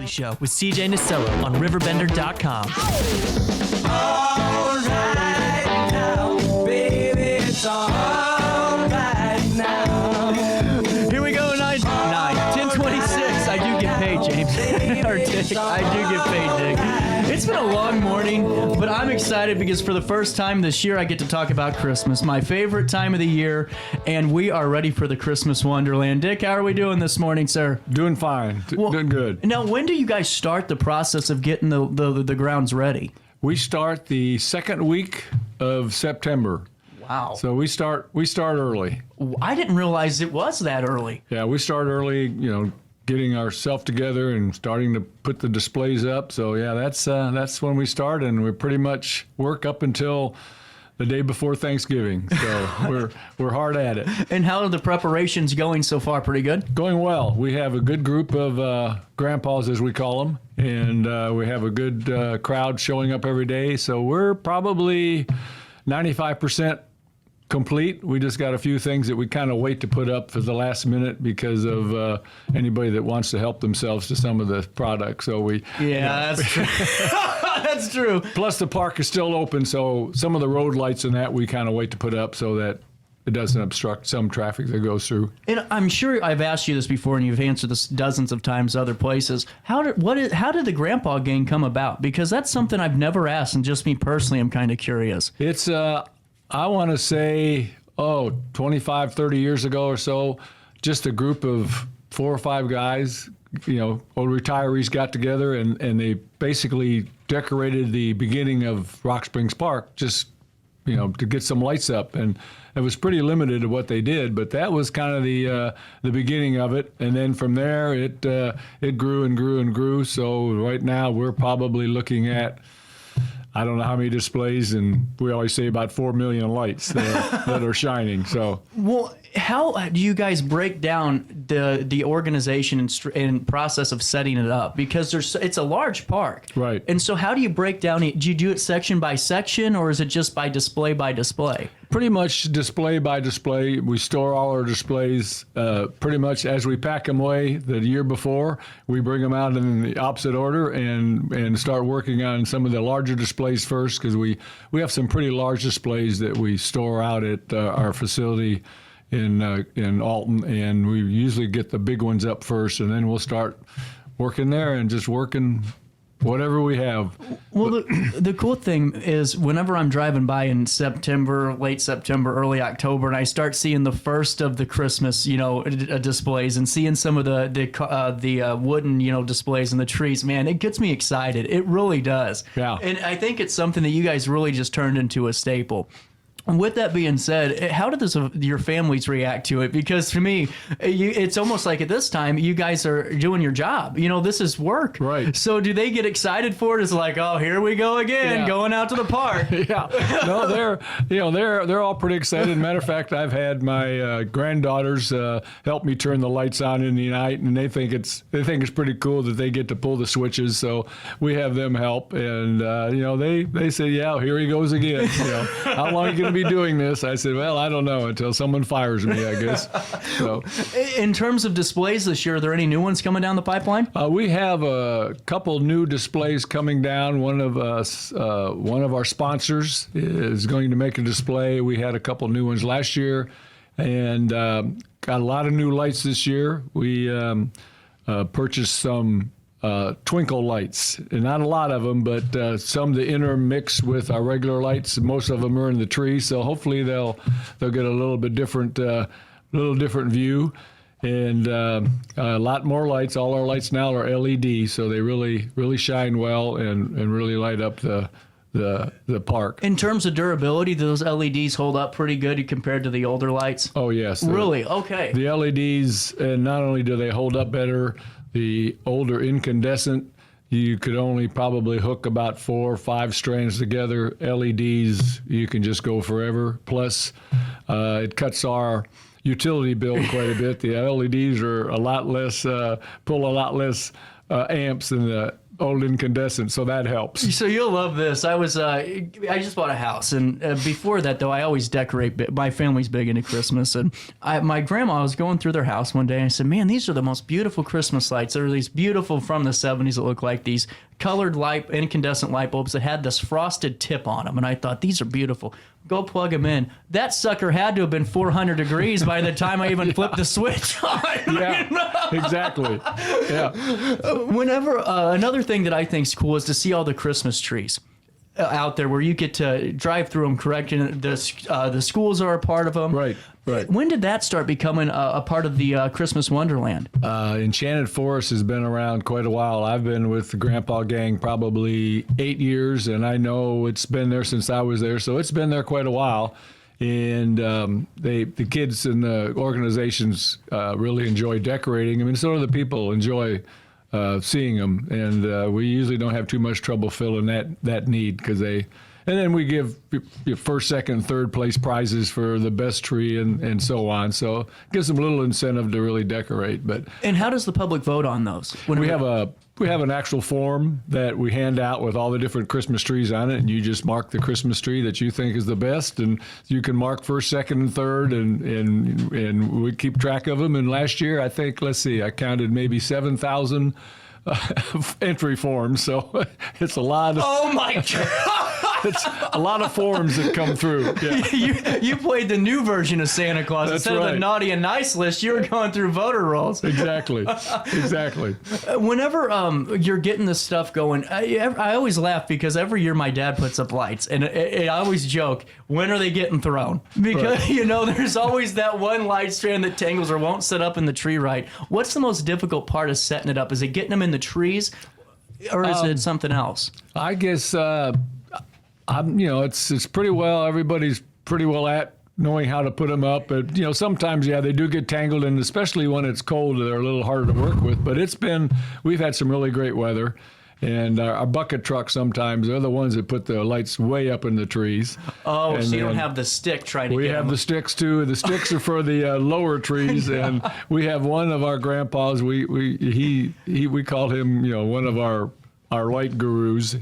Show with CJ Nasello on RiverBender.com. All right now, baby, it's all right now. Here we go, 10:26. I do get paid, James. Or Dick. I do get paid, Dick. It's been a long morning, but I'm excited because for the first time this year, I get to talk about Christmas, my favorite time of the year, and we are ready for the Christmas Wonderland. Dick, how are we doing this morning, sir? Doing fine. Doing good. Now, when do you guys start the process of getting the grounds ready? We start the second week of September. Wow. So we start early. I didn't realize it was that early. Yeah, we start early, getting ourselves together and starting to put the displays up. So yeah, that's when we start, and we pretty much work up until the day before Thanksgiving. So we're hard at it. And how are the preparations going so far? Pretty good? Going well. We have a good group of grandpas, as we call them, and we have a good crowd showing up every day. So we're probably 95% complete. We just got a few things that we kind of wait to put up for the last minute because of anybody that wants to help themselves to some of the products. So that's true. That's true. Plus the park is still open, so some of the road lights and that we kind of wait to put up so that it doesn't obstruct some traffic that goes through. And I'm sure I've asked you this before, and you've answered this dozens of times other places. How did the Grandpa Gang come about? Because that's something I've never asked, and just me personally, I'm kind of curious. It's I want to say, 25, 30 years ago or so, just a group of 4 or 5 guys, old retirees got together and they basically decorated the beginning of Rock Springs Park just, to get some lights up. And it was pretty limited to what they did, but that was kind of the beginning of it. And then from there, it grew and grew and grew. So right now we're probably looking at, I don't know how many displays, and we always say about 4 million lights that are shining. So, well, how do you guys break down the organization and process of setting it up? Because it's a large park, right? And so, how do you break down it? Do you do it section by section, or is it just by display by display? Pretty much display by display. We store all our displays pretty much as we pack them away the year before. We bring them out in the opposite order and start working on some of the larger displays first, because we have some pretty large displays that we store out at our facility in Alton, and we usually get the big ones up first, and then we'll start working there and just working whatever we have. Well, the cool thing is whenever I'm driving by in September, late September, early October, and I start seeing the first of the Christmas, displays and seeing some of the wooden, displays and the trees, man, it gets me excited. It really does. Yeah. And I think it's something that you guys really just turned into a staple. With that being said, how did your families react to it? Because for me, it's almost like at this time, you guys are doing your job. This is work. Right. So do they get excited for it? It's like, oh, here we go again, going out to the park. Yeah. No, they're all pretty excited. Matter of fact, I've had my granddaughters help me turn the lights on in the night, and they think it's pretty cool that they get to pull the switches. So we have them help, and they say, yeah, here he goes again. How long are you going to be doing this? I said, well, I don't know until someone fires me, I guess. So, in terms of displays this year, are there any new ones coming down the pipeline? We have a couple new displays coming down. One of our sponsors is going to make a display. We had a couple new ones last year, and got a lot of new lights this year. We purchased some twinkle lights, and not a lot of them, but some to intermix with our regular lights. Most of them are in the tree, so hopefully they'll get a little bit different, view, and a lot more lights. All our lights now are LED, so they really shine well and really light up the park. In terms of durability, do those LEDs hold up pretty good compared to the older lights? Oh yes. Really? Okay. The LEDs, and not only do they hold up better, the older incandescent, you could only probably hook about 4 or 5 strands together. LEDs, you can just go forever. Plus, it cuts our utility bill quite a bit. The LEDs are a lot less, pull a lot less amps than old incandescent, so that helps. So you'll love this. I just bought a house, and before that, though, I always decorate. My family's big into Christmas, and my grandma was going through their house one day, and I said, "Man, these are the most beautiful Christmas lights. They're these beautiful from the '70s that look like these colored incandescent light bulbs that had this frosted tip on them." And I thought, these are beautiful. Go plug them in. That sucker had to have been 400 degrees by the time I even flipped the switch on. Yeah, exactly. Yeah. Whenever another thing that I think is cool is to see all the Christmas trees out there where you get to drive through them. Correct? And the schools are a part of them. Right. When did that start becoming a part of the Christmas Wonderland? Enchanted Forest has been around quite a while. I've been with the Grandpa Gang probably 8 years, and I know it's been there since I was there, so it's been there quite a while. And the kids and the organizations really enjoy decorating. I mean, so do the people enjoy seeing them, and we usually don't have too much trouble filling that need because they. And then we give first, second, third place prizes for the best tree and so on. So it gives them a little incentive to really decorate. And how does the public vote on those? We have an actual form that we hand out with all the different Christmas trees on it, and you just mark the Christmas tree that you think is the best, and you can mark first, second, and third, and we keep track of them. And last year, I think, I counted maybe 7,000 entry forms. So it's a lot of. Oh my God! It's a lot of forms that come through. Yeah. You played the new version of Santa Claus. That's Instead of right. the naughty and nice list, you were going through voter rolls. Exactly. Whenever you're getting this stuff going, I always laugh because every year my dad puts up lights, and I always joke, when are they getting thrown? Because, there's always that one light strand that tangles or won't set up in the tree right. What's the most difficult part of setting it up? Is it getting them in the trees, or is it something else? I guess... it's pretty well, everybody's pretty well at knowing how to put them up. But, sometimes, they do get tangled, and especially when it's cold, they're a little harder to work with. But we've had some really great weather. And our bucket trucks sometimes, they're the ones that put the lights way up in the trees. Oh, and so you don't have the stick trying to get them. We have the sticks, too. The sticks are for the lower trees. And we have one of our grandpas, we called him, one of our light gurus.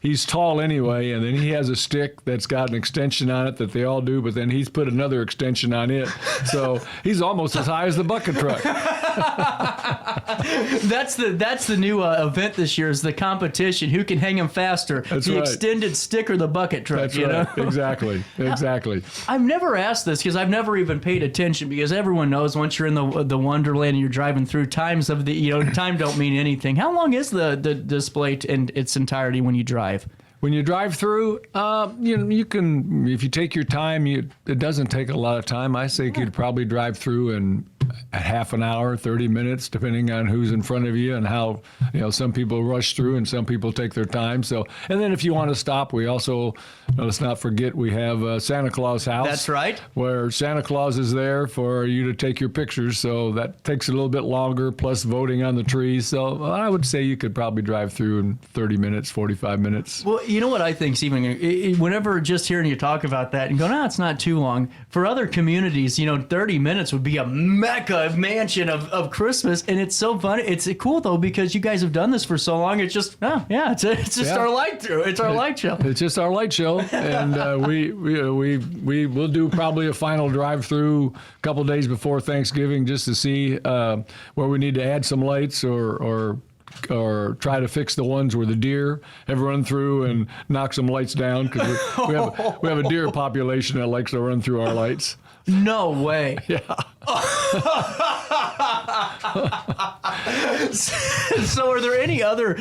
He's tall anyway, and then he has a stick that's got an extension on it that they all do, but then he's put another extension on it. So he's almost as high as the bucket truck. That's the new event this year is the competition. Who can hang him faster? That's the right. extended stick or the bucket truck? That's right. Exactly. I've never asked this because I've never even paid attention because everyone knows once you're in the Wonderland and you're driving through, times of the time don't mean anything. How long is the display in its entirety when you drive? When you drive through, you can, if you take your time, it doesn't take a lot of time. I think you'd probably drive through in a half an hour, 30 minutes, depending on who's in front of you and how, some people rush through and some people take their time. So, and then if you want to stop, we also, let's not forget, we have Santa Claus House. That's right. Where Santa Claus is there for you to take your pictures. So that takes a little bit longer, plus voting on the trees. So I would say you could probably drive through in 30 minutes, 45 minutes. Well, you know what I think, Stephen? Whenever just hearing you talk about that and go, no, it's not too long. For other communities, 30 minutes would be a mecca mansion of Christmas, and it's so fun. It's cool though because you guys have done this for so long. It's just, it's just our light through. It's our light show. It's just our light show, and we will do probably a final drive through a couple days before Thanksgiving just to see where we need to add some lights or try to fix the ones where the deer have run through and knock some lights down because we have a deer population that likes to run through our lights. No way. Yeah. So are there any other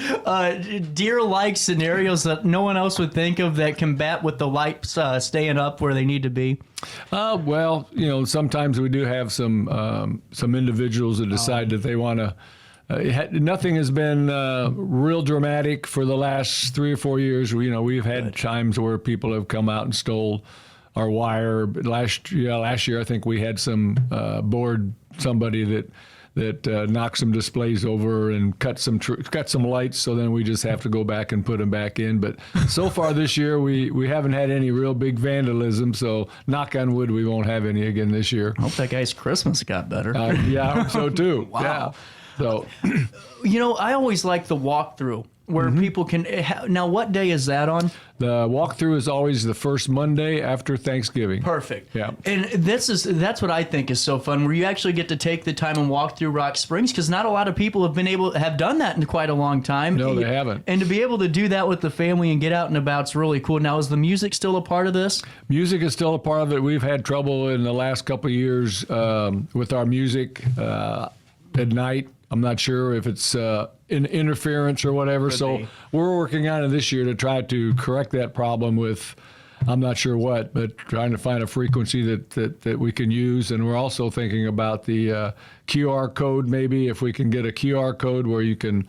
deer-like scenarios that no one else would think of that combat with the lights staying up where they need to be? Well, sometimes we do have some individuals that decide that they want to. Nothing has been real dramatic for the last 3 or 4 years. We've had times where people have come out and stole our wire. But last year I think we had some somebody that knocked some displays over and cut some lights. So then we just have to go back and put them back in. But so far this year we haven't had any real big vandalism. So knock on wood, we won't have any again this year. I hope that guy's Christmas got better. Yeah, I hope so too. Wow. Yeah. So, I always like the walkthrough where people can. Now, what day is that on? The walkthrough is always the first Monday after Thanksgiving. Perfect. Yeah. And that's what I think is so fun, where you actually get to take the time and walk through Rock Springs, because not a lot of people have done that in quite a long time. No, they haven't. And to be able to do that with the family and get out and about is really cool. Now, is the music still a part of this? Music is still a part of it. We've had trouble in the last couple of years with our music at night. I'm not sure if it's interference or whatever. So we're working on it this year to try to correct that problem with, I'm not sure what, but trying to find a frequency that we can use. And we're also thinking about the QR code, maybe if we can get a QR code where you can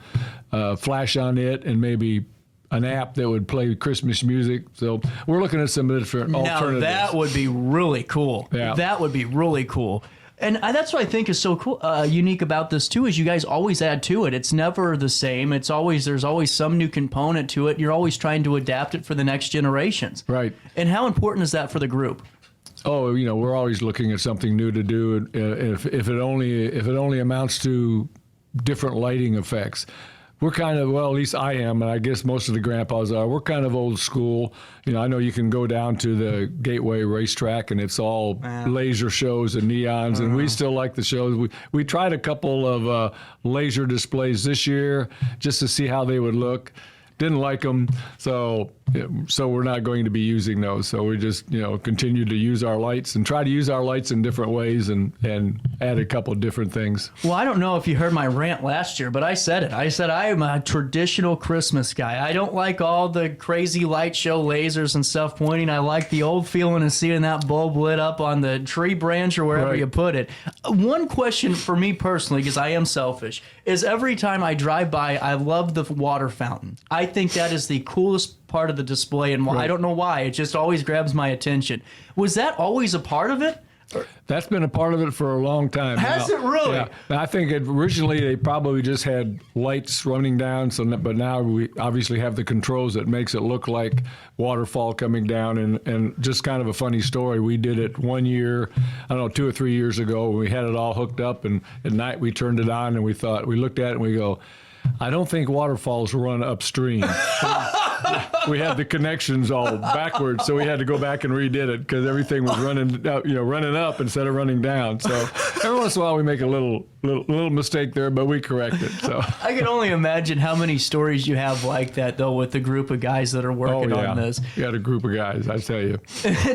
flash on it, and maybe an app that would play Christmas music. So we're looking at some different alternatives. Now, that would be really cool. Yeah. That would be really cool. And that's what I think is so cool, unique about this too, is you guys always add to it. It's never the same. There's always some new component to it. You're always trying to adapt it for the next generations. Right. And how important is that for the group? Oh, we're always looking at something new to do. If it only amounts to different lighting effects. We're kind of, well, at least I am, and I guess most of the grandpas are. We're kind of old school. I know you can go down to the Gateway racetrack, and it's all laser shows and neons, and we still like the shows. We tried a couple of laser displays this year just to see how they would look. Didn't like them, so we're not going to be using those. So we just continue to use our lights and try to use our lights in different ways and add a couple of different things. Well, I don't know if you heard my rant last year, but I said it. I said I am a traditional Christmas guy. I don't like all the crazy light show lasers and stuff pointing. I like the old feeling of seeing that bulb lit up on the tree branch or wherever you put it. One question for me personally, because I am selfish, is every time I drive by, I love the water fountain. I think that is the coolest part of the display, and I don't know why. It just always grabs my attention. Was that always a part of it? That's been a part of it for a long time. Has it really? Yeah. I think originally they probably just had lights running down, but now we obviously have the controls that makes it look like waterfall coming down. And just kind of a funny story, we did it one year, I don't know, 2 or 3 years ago. We had it all hooked up, and at night we turned it on, and we looked at it and we go, I don't think waterfalls run upstream. We had the connections all backwards, so we had to go back and redid it because everything was running up instead of running down. So every once in a while we make a little mistake there, but we correct it. So I can only imagine how many stories you have like that, though, with the group of guys that are working on this. We got a group of guys, I tell you.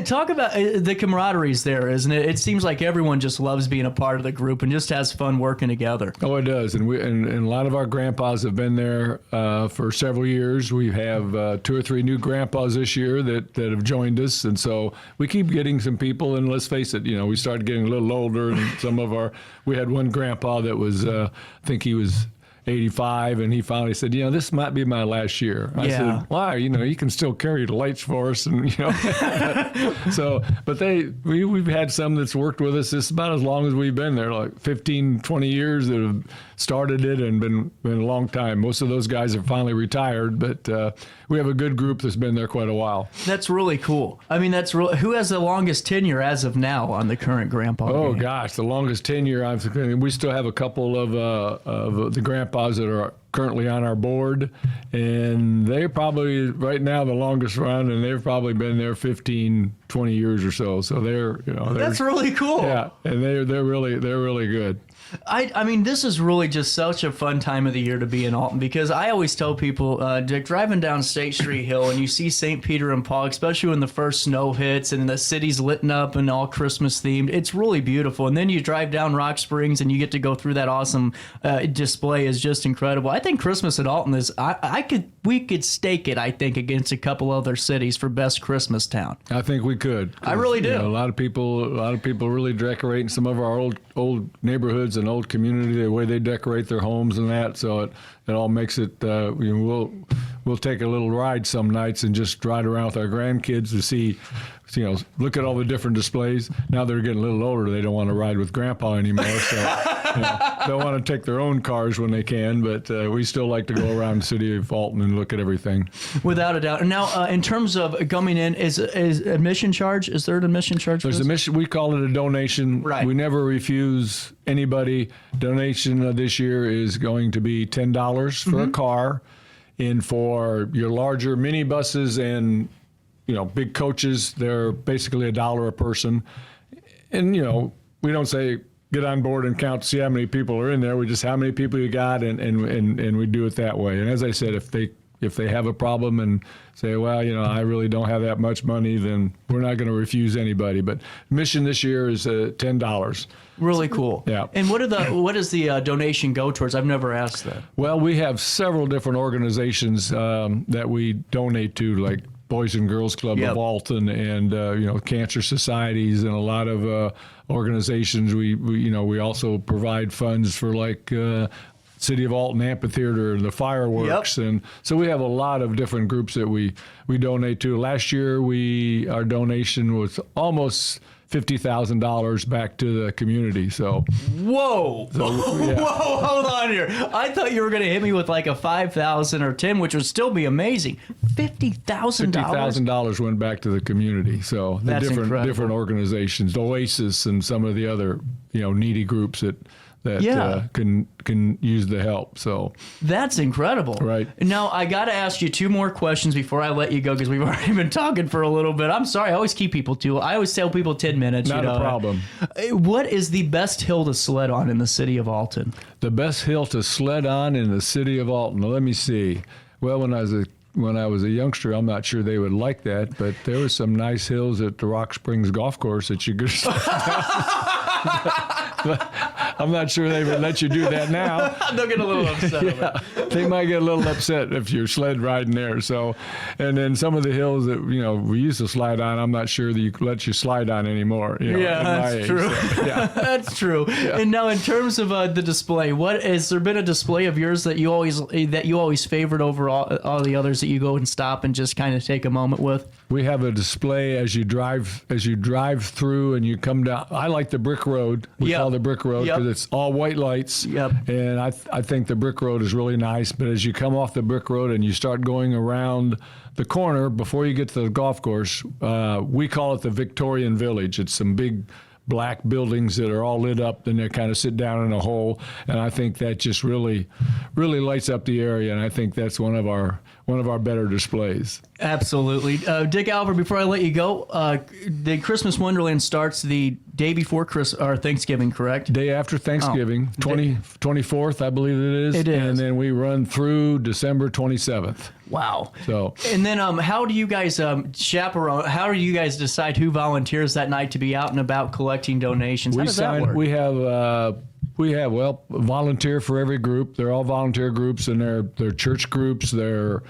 Talk about the camaraderie's there, isn't it? It seems like everyone just loves being a part of the group and just has fun working together. Oh, it does, and a lot of our grandpas have been there for several years. We have 2 or 3 new grandpas this year that have joined us, and so we keep getting some people. And let's face it, we started getting a little older, and we had one grandpa that was, I think he was 85, and he finally said, this might be my last year. I said, why? You can still carry the lights for us, and so. But we've had some that's worked with us just about as long as we've been there, like 15, 20 years that have started it and been a long time. Most of those guys have finally retired, but we have a good group that's been there quite a while. That's really cool. I mean, who has the longest tenure as of now on the current grandpa game? Gosh, the longest tenure. We still have a couple of the grandpas that are currently on our board, and they're probably right now the longest run, and they've probably been there 15, 20 years or so. So they're that's really cool. Yeah, and they're really good. I mean, this is really just such a fun time of the year to be in Alton, because I always tell people, driving down State Street Hill and you see St. Peter and Paul, especially when the first snow hits and the city's lit up and all Christmas themed, it's really beautiful. And then you drive down Rock Springs and you get to go through that awesome display is just incredible. I think Christmas at Alton is, we could stake it, I think, against a couple other cities for best Christmas town. I think we could. I really do. A lot of people really decorate in some of our old neighborhoods and old community, the way they decorate their homes and that. So it all makes it. We'll take a little ride some nights and just ride around with our grandkids to see. Look at all the different displays. Now they're getting a little older. They don't want to ride with Grandpa anymore, so they want to take their own cars when they can. But we still like to go around the city of Alton and look at everything. Without a doubt. And now, in terms of coming in, is admission charge? Is there an admission charge? There's admission. We call it a donation. Right. We never refuse anybody. Donation this year is going to be $10 for a car. And for your larger minibuses and, big coaches, they're basically $1 a person. And, we don't say get on board and count, see how many people are in there. We just how many people you got, and we do it that way. And as I said, if they have a problem and say, well, I really don't have that much money, then we're not going to refuse anybody. But mission this year is $10. Really cool. Yeah. And what does the donation go towards? I've never asked that. Well, we have several different organizations that we donate to, like Boys and Girls Club Yep. of Alton, and cancer societies, and a lot of organizations. We also provide funds for like City of Alton Amphitheater and the fireworks, Yep. and so we have a lot of different groups that we donate to. Last year, our donation was almost $50,000 back to the community. So Whoa! yeah. Whoa! Hold on here. I thought you were going to hit me with like a 5,000 or 10, which would still be amazing. $50,000. $50,000 went back to the community. So the That's incredible. different organizations, Oasis, and some of the other needy groups that Yeah. can use the help. So That's incredible. Right. Now, I got to ask you 2 more questions before I let you go, because we've already been talking for a little bit. I'm sorry. I always keep people to. I always tell people 10 minutes. not a problem. What is the best hill to sled on in the city of Alton? The best hill to sled on in the city of Alton. Let me see. Well, when I was a youngster, I'm not sure they would like that, but there were some nice hills at the Rock Springs Golf Course that you could sled down. I'm not sure they would let you do that now. They'll get a little upset. Yeah. They might get a little upset if you're sled riding there. So, and then some of the hills that we used to slide on, I'm not sure that you let you slide on anymore. Yeah, at my that's age. true. So, yeah. That's true. And now, in terms of the display, what has there been a display of yours that you always favored over all the others that you go and stop and just kind of take a moment with? We have a display as you drive through and you come down. I like the brick road. We Yep. call the brick road Yep. because it's all white lights. Yep. And I think the brick road is really nice. But as you come off the brick road and you start going around the corner before you get to the golf course, we call it the Victorian Village. It's some big black buildings that are all lit up, and they kind of sit down in a hole. And I think that just really lights up the area. And I think that's one of our better displays. Absolutely. Dick Alford, before I let you go, the Christmas Wonderland starts the day before Thanksgiving, correct? Day after Thanksgiving, 24th, I believe it is. It is. And then we run through December 27th. Wow. So And then how do you guys chaperone? How do you guys decide who volunteers that night to be out and about collecting donations? How does that work? we have volunteer for every group. They're all volunteer groups, and they're church groups. They're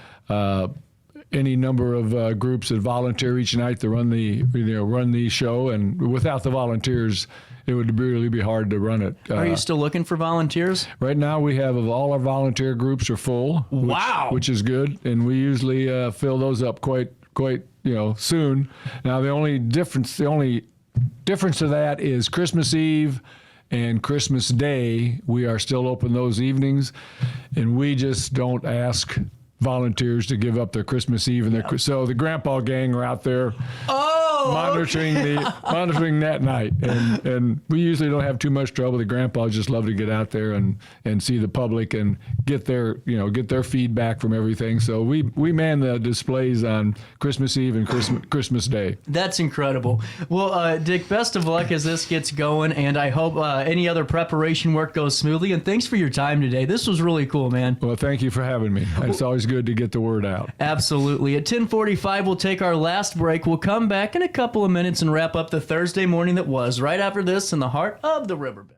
any number of groups that volunteer each night to run the show. And without the volunteers, it would really be hard to run it. Are you still looking for volunteers? Right now, we have all our volunteer groups are full. Wow. Which is good, and we usually fill those up quite soon. Now, the only difference of that is Christmas Eve and Christmas Day. We are still open those evenings, and we just don't ask volunteers to give up their Christmas Eve and so the grandpa gang are out there monitoring that night, and we usually don't have too much trouble. The grandpas just love to get out there and see the public and get their feedback from everything. So we man the displays on Christmas Eve and Christmas Day. That's incredible. Well, Dick, best of luck as this gets going, and I hope any other preparation work goes smoothly. And thanks for your time today. This was really cool, man. Well, thank you for having me. It's always good to get the word out. Absolutely. At 10:45, we'll take our last break. We'll come back in a couple of minutes and wrap up the Thursday morning that was right after this in the heart of the RiverBend.